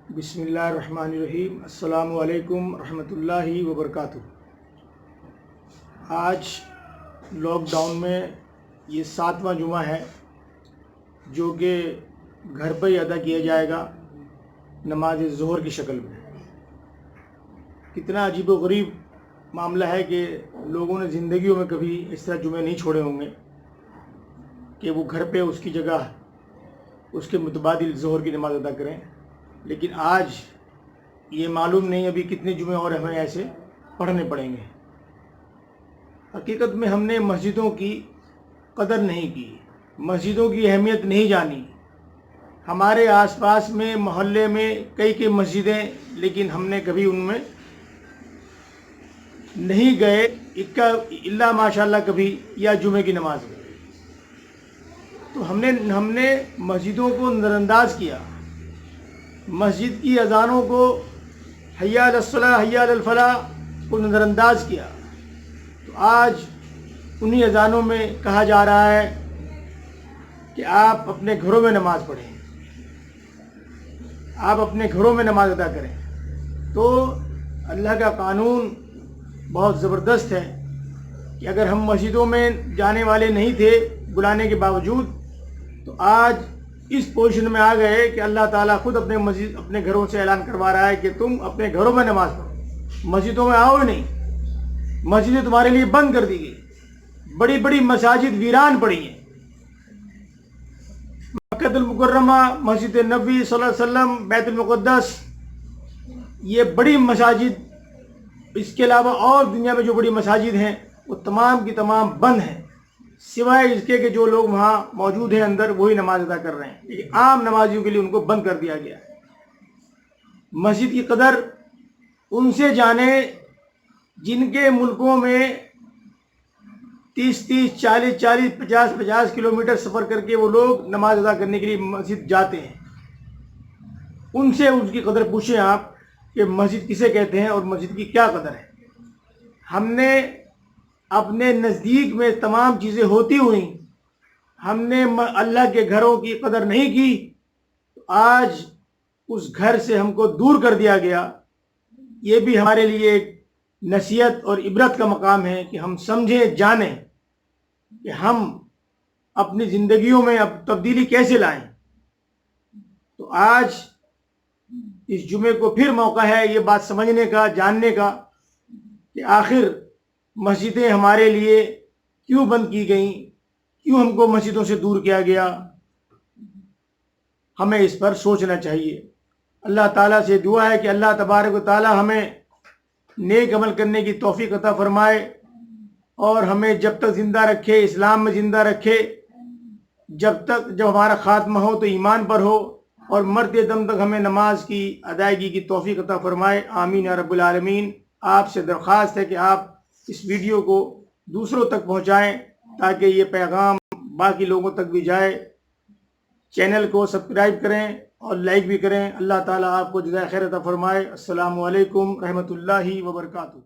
بسم اللہ الرحمن الرحیم۔ السلام علیکم ورحمۃ اللہ وبرکاتہ۔ آج لاک ڈاؤن میں یہ 7واں جمعہ ہے جو کہ گھر پر ہی ادا کیا جائے گا نماز ظہر کی شکل میں۔ کتنا عجیب و غریب معاملہ ہے کہ لوگوں نے زندگیوں میں کبھی اس طرح جمعے نہیں چھوڑے ہوں گے کہ وہ گھر پہ اس کی جگہ اس کے متبادل ظہر کی نماز ادا کریں، لیکن آج یہ معلوم نہیں ابھی کتنے جمعے اور ہمیں ایسے پڑھنے پڑیں گے۔ حقیقت میں ہم نے مسجدوں کی قدر نہیں کی، مسجدوں کی اہمیت نہیں جانی۔ ہمارے آس پاس میں محلے میں کئی مسجدیں، لیکن ہم نے کبھی ان میں نہیں گئے الا ماشاءاللہ کبھی یا جمعے کی نماز میں۔ تو ہم نے مسجدوں کو نظر انداز کیا، مسجد کی اذانوں کو حی علی الصلاۃ حی علی الفلاح کو نظر انداز کیا۔ تو آج انہی اذانوں میں کہا جا رہا ہے کہ آپ اپنے گھروں میں نماز پڑھیں، آپ اپنے گھروں میں نماز ادا کریں۔ تو اللہ کا قانون بہت زبردست ہے کہ اگر ہم مسجدوں میں جانے والے نہیں تھے بلانے کے باوجود، تو آج اس پوزیشن میں آ گئے کہ اللہ تعالیٰ خود اپنے گھروں سے اعلان کروا رہا ہے کہ تم اپنے گھروں میں نماز پڑھو، مسجدوں میں آؤ ہی نہیں۔ مسجدیں تمہارے لیے بند کر دی گئی، بڑی بڑی مساجد ویران پڑی ہیں۔ مکہ المکرمہ، مسجد نبوی صلی اللہ علیہ وسلم، بیت المقدس، یہ بڑی مساجد، اس کے علاوہ اور دنیا میں جو بڑی مساجد ہیں وہ تمام کی تمام بند ہیں، سوائے اس کے کہ جو لوگ وہاں موجود ہیں اندر وہی نماز ادا کر رہے ہیں، لیکن عام نمازیوں کے لیے ان کو بند کر دیا گیا ہے۔ مسجد کی قدر ان سے جانے جن کے ملکوں میں 30 40 50 کلومیٹر سفر کر کے وہ لوگ نماز ادا کرنے کے لیے مسجد جاتے ہیں۔ ان سے اس کی قدر پوچھیں آپ کہ مسجد کسے کہتے ہیں اور مسجد کی کیا قدر ہے۔ ہم نے اپنے نزدیک میں تمام چیزیں ہوتی ہوئیں ہم نے اللہ کے گھروں کی قدر نہیں کی، آج اس گھر سے ہم کو دور کر دیا گیا۔ یہ بھی ہمارے لیے ایک نصیحت اور عبرت کا مقام ہے کہ ہم سمجھیں جانیں کہ ہم اپنی زندگیوں میں اب تبدیلی کیسے لائیں۔ تو آج اس جمعے کو پھر موقع ہے یہ بات سمجھنے کا، جاننے کا کہ آخر مسجدیں ہمارے لیے کیوں بند کی گئیں، کیوں ہم کو مسجدوں سے دور کیا گیا۔ ہمیں اس پر سوچنا چاہیے۔ اللہ تعالیٰ سے دعا ہے کہ اللہ تبارک و تعالیٰ ہمیں نیک عمل کرنے کی توفیق عطا فرمائے اور ہمیں جب تک زندہ رکھے، اسلام میں زندہ رکھے، جب ہمارا خاتمہ ہو تو ایمان پر ہو، اور مرتے دم تک ہمیں نماز کی ادائیگی کی توفیق عطا فرمائے۔ آمین یا رب العالمین۔ آپ سے درخواست ہے کہ آپ اس ویڈیو کو دوسروں تک پہنچائیں تاکہ یہ پیغام باقی لوگوں تک بھی جائے۔ چینل کو سبسکرائب کریں اور لائک بھی کریں۔ اللہ تعالیٰ آپ کو جزائے خیر عطا فرمائے۔ السلام علیکم رحمۃ اللہ وبرکاتہ۔